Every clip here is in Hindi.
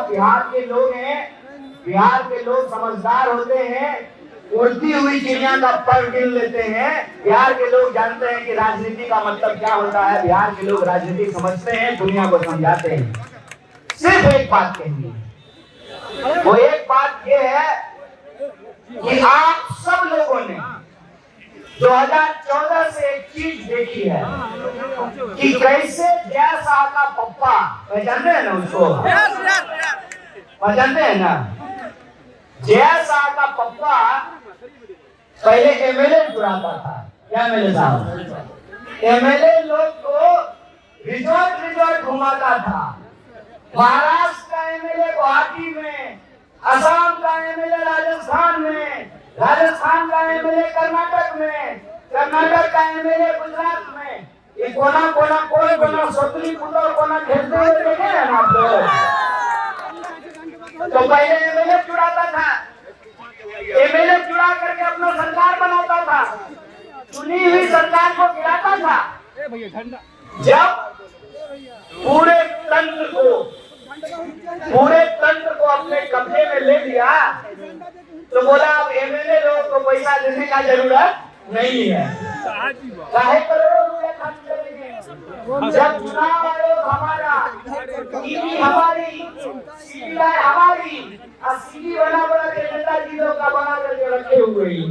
बिहार के लोग हैं, बिहार के लोग समझदार होते हैं, उड़ती हुई चिड़िया का पर गिन लेते हैं। बिहार के लोग जानते हैं कि राजनीति का मतलब क्या होता है। बिहार के लोग राजनीति समझते हैं, दुनिया को समझाते हैं। सिर्फ एक बात कहेंगे, वो एक बात ये है कि आप सब लोगों ने 2014 से एक चीज देखी है कि कैसे जय शाह का पप्पा, पहचानते हैं ना उसको, पहचानते हैं ना, जय शाह का पप्पा पहले एमएलए चुराता था। क्या एमएलए साहब? एमएलए लोग को रिजॉर्ट घुमाता था। महाराष्ट्र का एमएलए गुवाहाटी में, असम का एमएलए राजस्थान में, राजस्थान का एमएलए कर्नाटक में, कर्नाटक का एमएलए गुजरात में। ये कोना सोतली पुतौर कोना खेलते हुए देखे हैं ना आप लोग? तो पहले एमएलए चुराता था, एमएलए चुरा करके अपना सरकार बनाता था, चुनी हुई सरकार को गिराता था। जब पूरे तंत्र को अपने कब्जे में ले लिया तो बोला अब एमएलए लोग को पैसा देने का जरूरत नहीं है। काहे करोड़ों रुपया खर्च करेंगे जब चुनाव आयोग हमारा, ईडी हमारी, सीबीआई हमारी, और सीडी बना के नेताजी लोग का बना करके रखे हुए ही।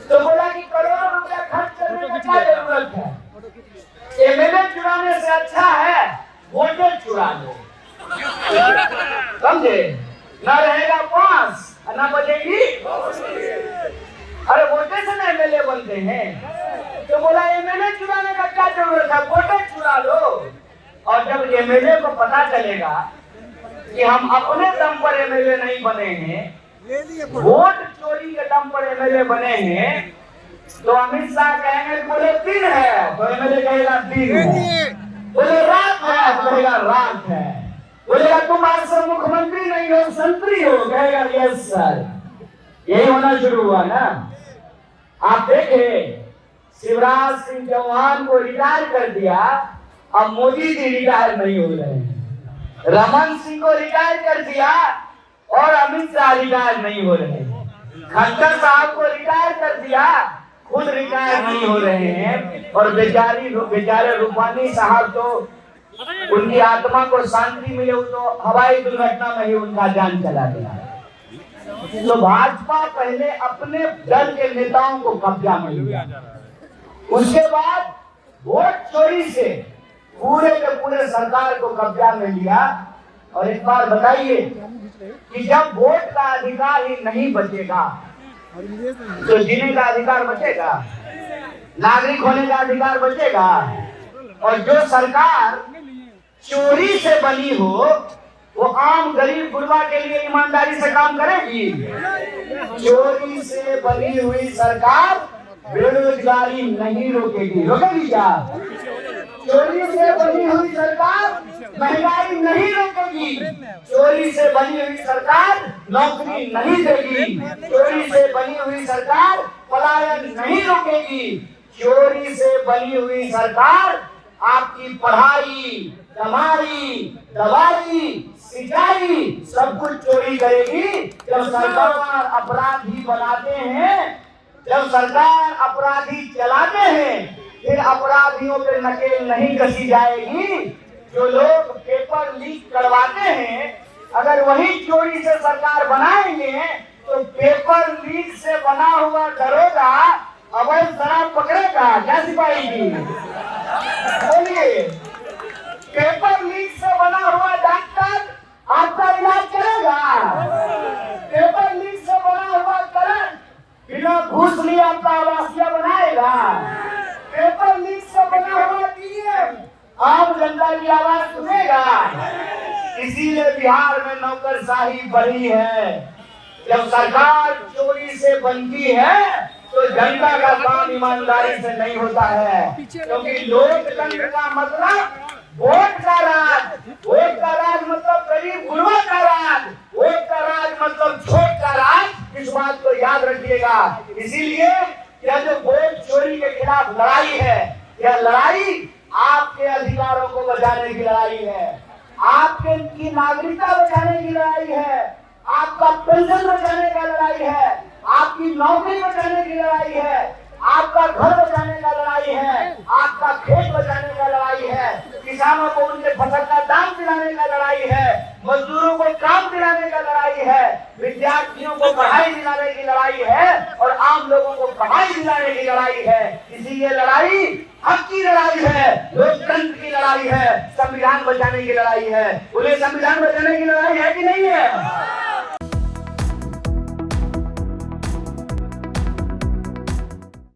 तो बोला कि करोड़ों रुपया खर्च करने की क्या जरूरत है? एमएलए चुराने से अच्छा है वोटें चुरा लो, समझे? न रहेगा पास न बजेगी। अरे वोटे से ना एमएलए बनते हैं। तो बोला एमएलए चुराने का क्या जरूरत है, वोटे चुरा लो। और जब एमएलए को पता चलेगा कि हम अपने दम पर एमएलए नहीं बने हैं, वोट चोरी के दम पर एमएलए बने हैं, तो अमित शाह कहेंगे बोले दिन है, तो एमएलए कहेगा दिन है। बोले रात है, तो कहेगा रात है। बोलेगा तुम आज से मुख्यमंत्री नहीं हो, संतरी हो, कहेगा यस सर। यही होना शुरू हुआ ना। आप देखे शिवराज सिंह चौहान को रिटायर कर दिया, अब मोदी जी रिटायर नहीं हो रहे हैं। रमन सिंह को रिटायर कर दिया और अमित शाह रिटायर नहीं हो रहे हैं। खट्टर साहब को रिटायर कर दिया, खुद रिटायर नहीं हो रहे हैं। और बेचारे रूपानी साहब तो उनकी आत्मा को शांति मिले, तो हवाई दुर्घटना में ही उनका जान चला गया। तो भाजपा पहले अपने दल के नेताओं को कब्जा में लिया, उसके बाद वोट चोरी से पूरे के पूरे सरकार को कब्जा में लिया। और एक बार बताइए कि जब वोट का अधिकार ही नहीं बचेगा तो जीने का अधिकार बचेगा, नागरिक होने का अधिकार बचेगा? और जो सरकार चोरी से बनी हो वो आम गरीब गुरबा के लिए ईमानदारी से काम करेगी? चोरी से बनी हुई सरकार बेरोजगारी नहीं रोकेगी, रोकेगी क्या? चोरी से बनी हुई सरकार महंगाई नहीं रोकेगी, चोरी से बनी हुई सरकार नौकरी नहीं देगी, चोरी से बनी हुई सरकार पलायन नहीं रोकेगी, चोरी से बनी हुई सरकार आपकी पढ़ाई, कमाई, दवाई, सिंचाई सब कुछ चोरी करेगी। जब सरकार अपराधी बनाते हैं, जब सरकार अपराधी चलाते हैं, फिर अपराधियों पे नकेल नहीं कसी जाएगी। जो लोग पेपर लीक करवाते हैं, अगर वही चोरी से सरकार बनाएंगे तो पेपर लीक से बना हुआ दरोगा अवैध शराब पकड़ेगा क्या सिपाही जी? बोलिए, पेपर लीक से बना हुआ डॉक्टर आपका इलाज करेगा? पेपर लीक से बना हुआ करंट बिना घूस लिए आपका आवासीय बनाएगा? पेपर लीक से बना हुआ डीएम आम जनता की आवाज सुनेगा? इसीलिए बिहार में नौकरशाही बढ़ी है। जब सरकार चोरी से बनती है तो जनता का काम ईमानदारी से नहीं होता है, क्योंकि लोकतंत्र का मतलब वोट का राज, वोट का राज मतलब गरीब गुरबा का राज, वोट का राज मतलब छोट का राज। इस बात को याद रखिएगा। इसीलिए यह जो वोट चोरी के खिलाफ लड़ाई है, यह लड़ाई आपके अधिकारों को बचाने की लड़ाई है, आपके की नागरिकता बचाने की लड़ाई है, आपका पेंशन बचाने का लड़ाई है, आपकी नौकरी बचाने की लड़ाई है, आपका घर बचाने का लड़ाई है, आपका खेत बचाने का लड़ाई है, किसानों को उनके फसल का दाम दिलाने का लड़ाई है, मजदूरों को काम दिलाने का लड़ाई है, विद्यार्थियों को पढ़ाई दिलाने की लड़ाई है और आम लोगों को कमाई दिलाने की लड़ाई है। इसी ये लड़ाई हक की लड़ाई है, लोकतंत्र की लड़ाई है, संविधान बचाने की लड़ाई है। उन्हें संविधान बचाने की लड़ाई है कि नहीं है?